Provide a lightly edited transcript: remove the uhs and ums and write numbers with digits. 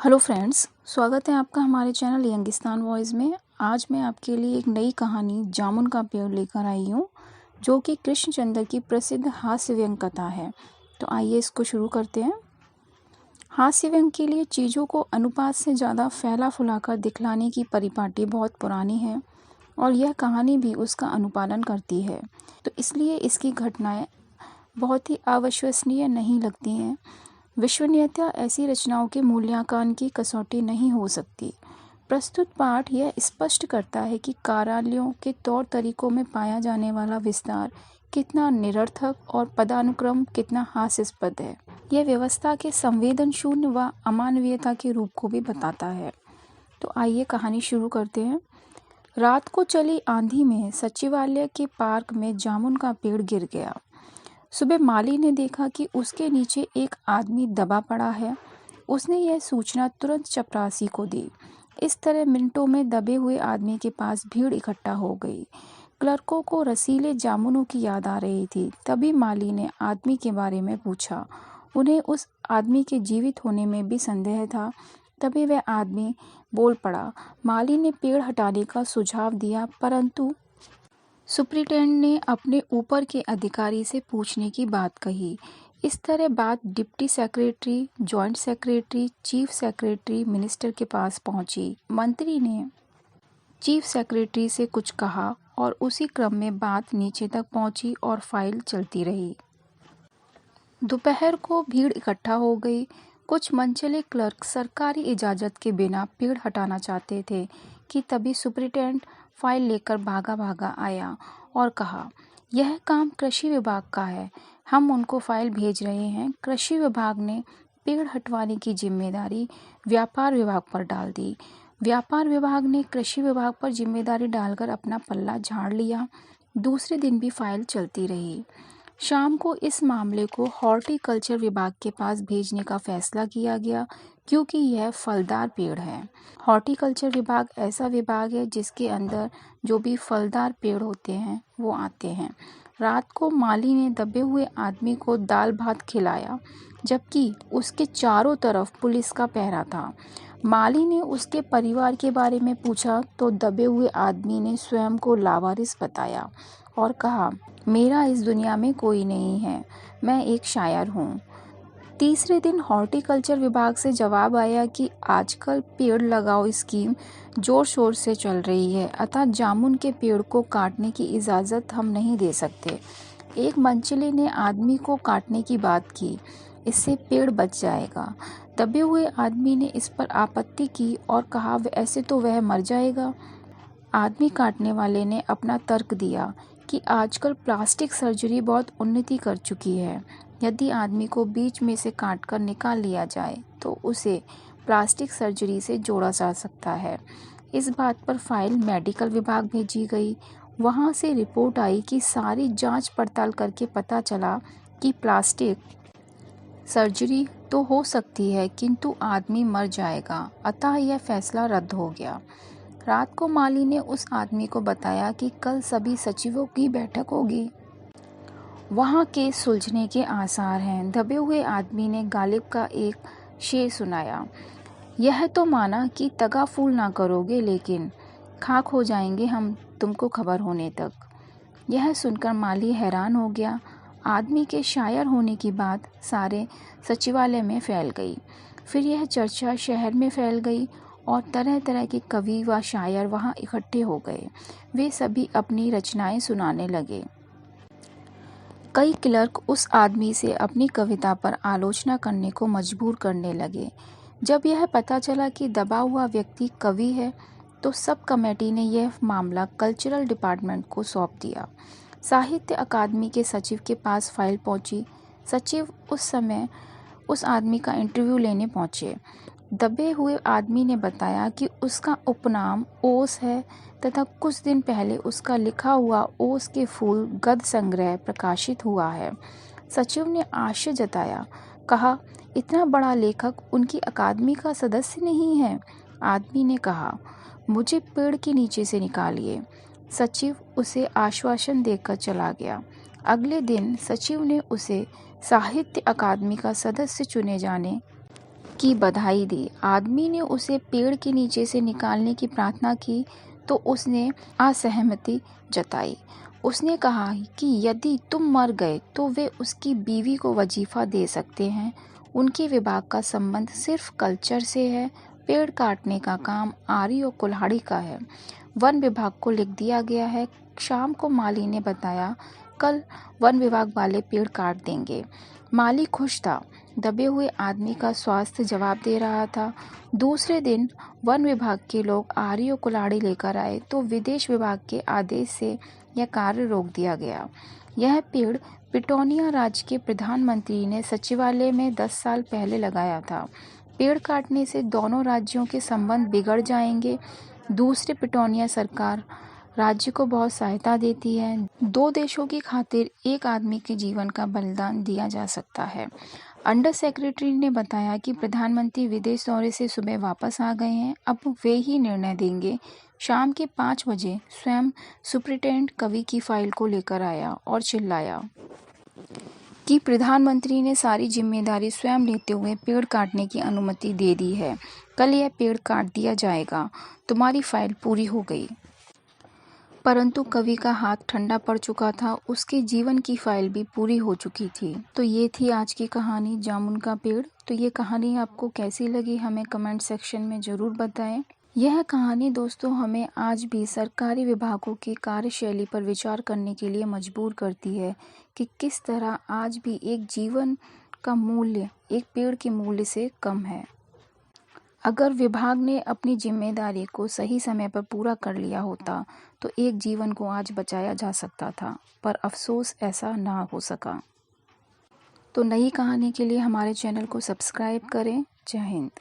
Hello friends, स्वागत है आपका हमारे चैनल यंगिस्तान वॉइस में। आज मैं आपके लिए एक नई कहानी जामुन का पेड़ लेकर आई हूँ, जो कि कृष्णचंद्र की प्रसिद्ध हास्य व्यंग कथा है। तो आइए इसको शुरू करते हैं। हास्य व्यंग के लिए चीज़ों को अनुपात से ज़्यादा फैला फुलाकर दिखलाने की परिपाटी बहुत पुरानी है और यह कहानी भी उसका अनुपालन करती है। तो इसलिए इसकी घटनाएं बहुत ही अविश्वसनीय नहीं लगती हैं। विश्वसनीयता ऐसी रचनाओं के मूल्यांकन की कसौटी नहीं हो सकती। प्रस्तुत पाठ यह स्पष्ट करता है कि कार्यालयों के तौर तरीकों में पाया जाने वाला विस्तार कितना निरर्थक और पदानुक्रम कितना हास्यास्पद है। यह व्यवस्था के संवेदन शून्य व अमानवीयता के रूप को भी बताता है। तो आइए कहानी शुरू करते हैं। रात को चली आंधी में सचिवालय के पार्क में जामुन का पेड़ गिर गया। सुबह माली ने देखा कि उसके नीचे एक आदमी दबा पड़ा है। उसने यह सूचना तुरंत चपरासी को दी। इस तरह मिनटों में दबे हुए आदमी के पास भीड़ इकट्ठा हो गई। क्लर्कों को रसीले जामुनों की याद आ रही थी। तभी माली ने आदमी के बारे में पूछा। उन्हें उस आदमी के जीवित होने में भी संदेह था। तभी वह आदमी बोल पड़ा। माली ने पेड़ हटाने का सुझाव दिया, परंतु सुपरिटेंडेंट ने अपने ऊपर के अधिकारी से पूछने की बात कही। इस तरह बात deputy secretary, joint secretary, chief secretary, minister के पास पहुंची। मंत्री ने चीफ सेक्रेटरी से कुछ कहा और उसी क्रम में बात नीचे तक पहुंची और फाइल चलती रही। दोपहर को भीड़ इकट्ठा हो गई। कुछ मनचले क्लर्क सरकारी इजाज़त के बिना पेड़ हटाना चाहते थे कि तभी सुपरिटेंडेंट फाइल लेकर भागा भागा आया और कहा, यह काम कृषि विभाग का है, हम उनको फाइल भेज रहे हैं। कृषि विभाग ने पेड़ हटवाने की जिम्मेदारी व्यापार विभाग पर डाल दी। व्यापार विभाग ने कृषि विभाग पर जिम्मेदारी डालकर अपना पल्ला झाड़ लिया। दूसरे दिन भी फाइल चलती रही। शाम को इस मामले को हॉर्टिकल्चर विभाग के पास भेजने का फैसला किया गया, क्योंकि यह फलदार पेड़ है। हॉर्टिकल्चर विभाग ऐसा विभाग है जिसके अंदर जो भी फलदार पेड़ होते हैं वो आते हैं। रात को माली ने दबे हुए आदमी को दाल भात खिलाया, जबकि उसके चारों तरफ पुलिस का पहरा था। माली ने उसके परिवार के बारे में पूछा तो दबे हुए आदमी ने स्वयं को लावारिस बताया और कहा, मेरा इस दुनिया में कोई नहीं है, मैं एक शायर हूँ। तीसरे दिन हॉर्टिकल्चर विभाग से जवाब आया कि आजकल पेड़ लगाओ स्कीम जोर शोर से चल रही है, अतः जामुन के पेड़ को काटने की इजाज़त हम नहीं दे सकते। एक मंचले ने आदमी को काटने की बात की, इससे पेड़ बच जाएगा। दबे हुए आदमी ने इस पर आपत्ति की और कहा, ऐसे तो वह मर जाएगा। आदमी काटने वाले ने अपना तर्क दिया कि आजकल प्लास्टिक सर्जरी बहुत उन्नति कर चुकी है। यदि आदमी को बीच में से काटकर निकाल लिया जाए तो उसे प्लास्टिक सर्जरी से जोड़ा जा सकता है। इस बात पर फाइल मेडिकल विभाग भेजी गई। वहां से रिपोर्ट आई कि सारी जांच पड़ताल करके पता चला कि प्लास्टिक सर्जरी तो हो सकती है, किंतु आदमी मर जाएगा, अतः यह फैसला रद्द हो गया। रात को माली ने उस आदमी को बताया कि कल सभी सचिवों की बैठक होगी, वहाँ केस सुलझने के आसार हैं। दबे हुए आदमी ने गालिब का एक शेर सुनाया, यह तो माना कि तगा फूल ना करोगे, लेकिन खाक हो जाएंगे हम तुमको खबर होने तक। यह सुनकर माली हैरान हो गया। आदमी के शायर होने की बात सारे सचिवालय में फैल गई। फिर यह चर्चा शहर में फैल गई और तरह तरह के कवि व शायर वहां इकट्ठे हो गए। वे सभी अपनी रचनाएं सुनाने लगे। कई क्लर्क उस आदमी से अपनी कविता पर आलोचना करने को मजबूर करने लगे। जब यह पता चला कि दबा हुआ व्यक्ति कवि है तो सब कमेटी ने यह मामला कल्चरल डिपार्टमेंट को सौंप दिया। साहित्य अकादमी के सचिव के पास फाइल पहुंची। सचिव उस समय उस आदमी का इंटरव्यू लेने पहुंचे। दबे हुए आदमी ने बताया कि उसका उपनाम ओस है तथा कुछ दिन पहले उसका लिखा हुआ ओस के फूल गद्य संग्रह प्रकाशित हुआ है। सचिव ने आश्चर्य जताया, कहा, इतना बड़ा लेखक उनकी अकादमी का सदस्य नहीं है। आदमी ने कहा, मुझे पेड़ के नीचे से निकालिए। सचिव उसे आश्वासन देकर चला गया। अगले दिन सचिव ने उसे साहित्य अकादमी का सदस्य चुने जाने की बधाई दी। आदमी ने उसे पेड़ के नीचे से निकालने की प्रार्थना की तो उसने असहमति जताई। उसने कहा कि यदि तुम मर गए तो वे उसकी बीवी को वजीफा दे सकते हैं। उनके विभाग का संबंध सिर्फ कल्चर से है। पेड़ काटने का काम आरी और कुल्हाड़ी का है। वन विभाग को लिख दिया गया है। शाम को माली ने बताया, कल वन विभाग वाले पेड़ काट देंगे। माली खुश था। दबे हुए आदमी का स्वास्थ्य जवाब दे रहा था। दूसरे दिन वन विभाग के लोग आरी और कुल्हाड़ी लेकर आए तो विदेश विभाग के आदेश से यह कार्य रोक दिया गया। यह पेड़ पिटौनिया राज्य के प्रधानमंत्री ने सचिवालय में 10 साल पहले लगाया था। पेड़ काटने से दोनों राज्यों के संबंध बिगड़ जाएंगे। दूसरे पिटौनिया सरकार राज्य को बहुत सहायता देती है। दो देशों की खातिर एक आदमी के जीवन का बलिदान दिया जा सकता है। अंडर सेक्रेटरी ने बताया कि प्रधानमंत्री विदेश दौरे से सुबह वापस आ गए हैं। अब वे ही निर्णय देंगे। शाम के 5 बजे स्वयं सुप्रिटेंडेंट कवि की फाइल को लेकर आया और चिल्लाया कि प्रधानमंत्री ने सारी जिम्मेदारी स्वयं लेते हुए पेड़ काटने की अनुमति दे दी है। कल यह पेड़ काट दिया जाएगा। तुम्हारी फाइल पूरी हो गई। परंतु कवि का हाथ ठंडा पड़ चुका था। उसके जीवन की फाइल भी पूरी हो चुकी थी। तो ये थी आज की कहानी जामुन का पेड़। तो ये कहानी आपको कैसी लगी हमें कमेंट सेक्शन में ज़रूर बताएं। यह कहानी दोस्तों हमें आज भी सरकारी विभागों की कार्यशैली पर विचार करने के लिए मजबूर करती है कि किस तरह आज भी एक जीवन का मूल्य एक पेड़ के मूल्य से कम है। अगर विभाग ने अपनी जिम्मेदारी को सही समय पर पूरा कर लिया होता तो एक जीवन को आज बचाया जा सकता था, पर अफसोस ऐसा ना हो सका। तो नई कहानी के लिए हमारे चैनल को सब्सक्राइब करें। जय हिंद।